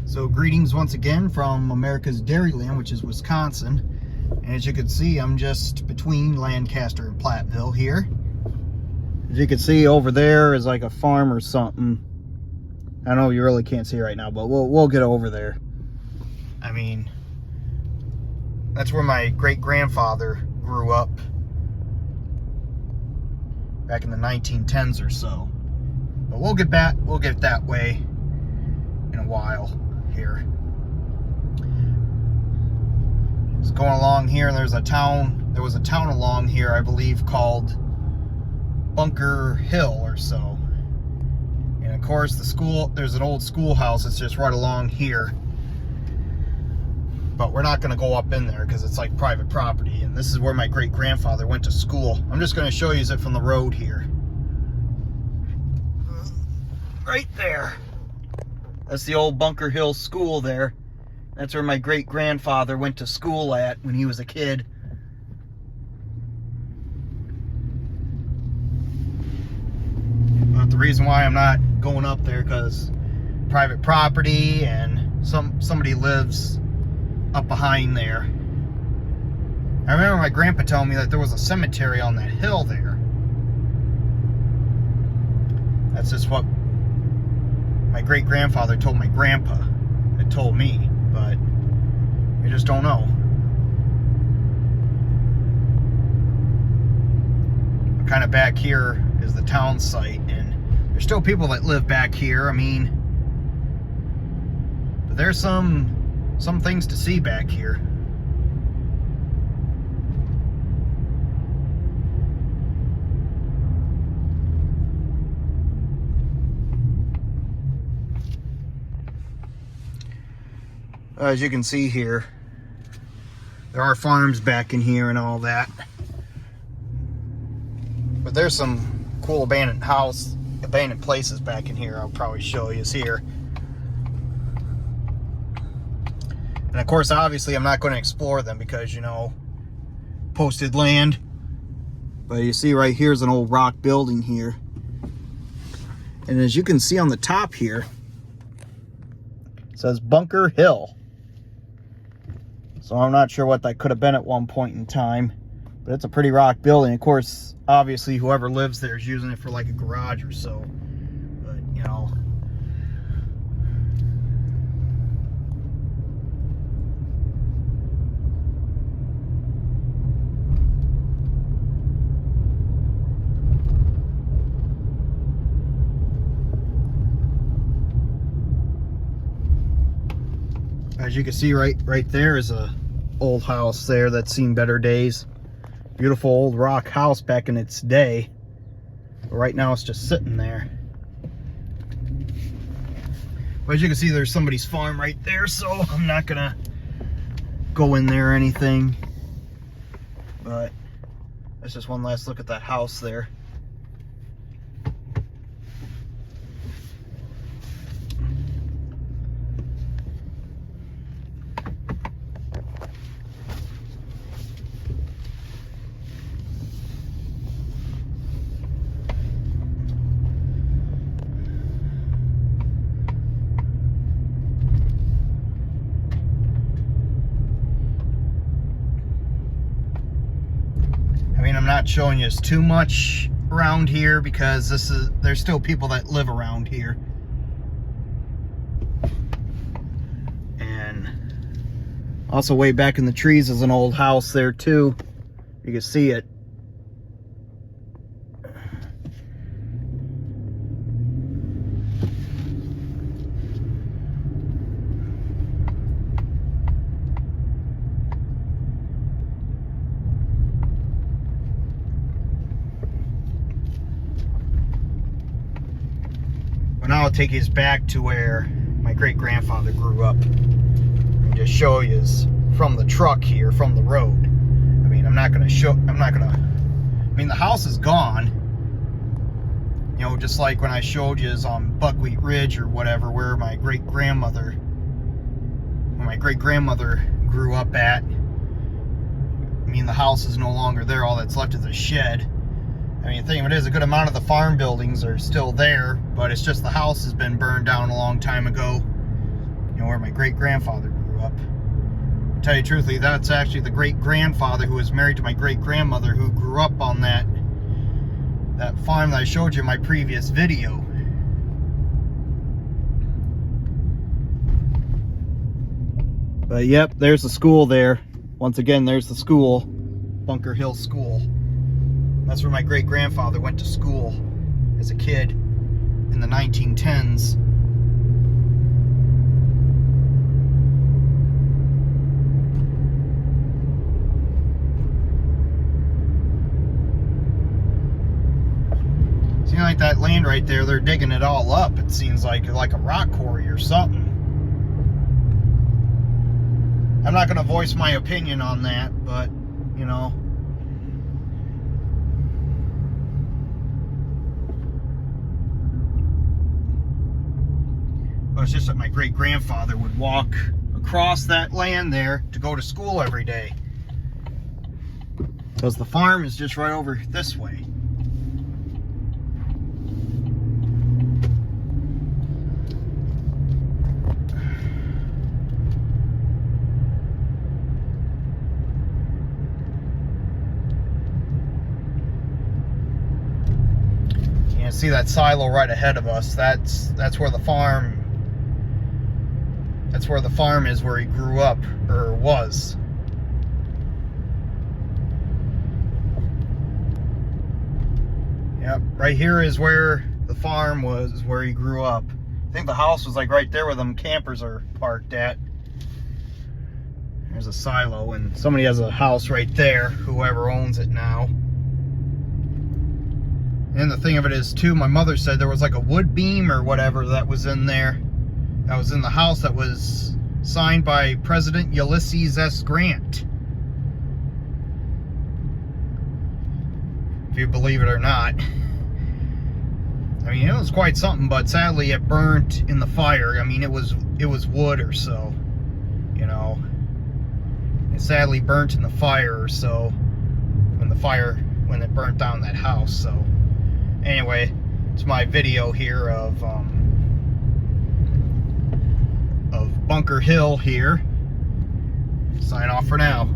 So greetings once again from America's Dairyland, which is Wisconsin. And as you can see, I'm just between Lancaster and Platteville here. As you can see, over there is like a farm or something. I know you really can't see right now, but we'll get over there. I mean, that's where my great-grandfather grew up back in the 1910s or so. But we'll get that way in a while here. Just going along here, there was a town along here, I believe, called Bunker Hill or so. And of course there's an old schoolhouse that's just right along here. But we're not going to go up in there because it's like private property. And this is where my great-grandfather went to school. I'm just going to show you it from the road here. Right there. That's the old Bunker Hill School there. That's where my great-grandfather went to school at when he was a kid. But the reason why I'm not going up there because private property and somebody lives up behind there. I remember my grandpa telling me that there was a cemetery on that hill there. That's just what my great-grandfather told my grandpa. It told me, but we just don't know. Kind of back here is the town site, and there's still people that live back here. I mean, but there's some things to see back here. As you can see here, there are farms back in here and all that. But there's some cool abandoned places back in here I'll probably show you here. And of course, obviously, I'm not going to explore them because, you know, posted land. But you see right here is an old rock building here. And as you can see on the top here, it says Bunker Hill. So I'm not sure what that could have been at one point in time. But it's a pretty rock building. Of course, obviously, whoever lives there is using it for like a garage or so. But, you know. As you can see right there is a old house there that's seen better days. Beautiful old rock house back in its day. But right now it's just sitting there. But as you can see, there's somebody's farm right there, so I'm not gonna go in there or anything. But that's just one last look at that house there. I'm not showing you too much around here because there's still people that live around here. And also way back in the trees is an old house there too. You can see it. Now I'll take you back to where my great-grandfather grew up and just show you from the truck here, from the road. I mean, the house is gone. You know, just like when I showed you on Buckwheat Ridge or whatever, where my great-grandmother grew up at. I mean, the house is no longer there. All that's left is a shed. I mean, the thing of it is, a good amount of the farm buildings are still there, but it's just the house has been burned down a long time ago. You know, where where my great-grandfather grew up. To tell you truthfully, that's actually the great-grandfather who was married to my great-grandmother, who grew up on that farm that I showed you in my previous video. But yep, there's the school there. Once again, there's the school, Bunker Hill School. That's where my great-grandfather went to school as a kid in the 1910s. Seems like that land right there, they're digging it all up. It seems like a rock quarry or something. I'm not going to voice my opinion on that, but, you know. Well, it's just that my great-grandfather would walk across that land there to go to school every day. Because the farm is just right over this way. See that silo right ahead of us? That's where the farm. That's where the farm is, where he grew up or was. Yep, right here is where the farm was, where he grew up. I think the house was like right there where them campers are parked at. There's a silo, and somebody has a house right there, whoever owns it now. And the thing of it is, too, my mother said there was like a wood beam or whatever that was in there. That was in the house that was signed by President Ulysses S. Grant. If you believe it or not. I mean, it was quite something, but sadly it burnt in the fire. I mean, it was wood or so, you know. It sadly burnt in the fire or so when it burnt down that house, so. Anyway, it's my video here of Bunker Hill here. Sign off for now.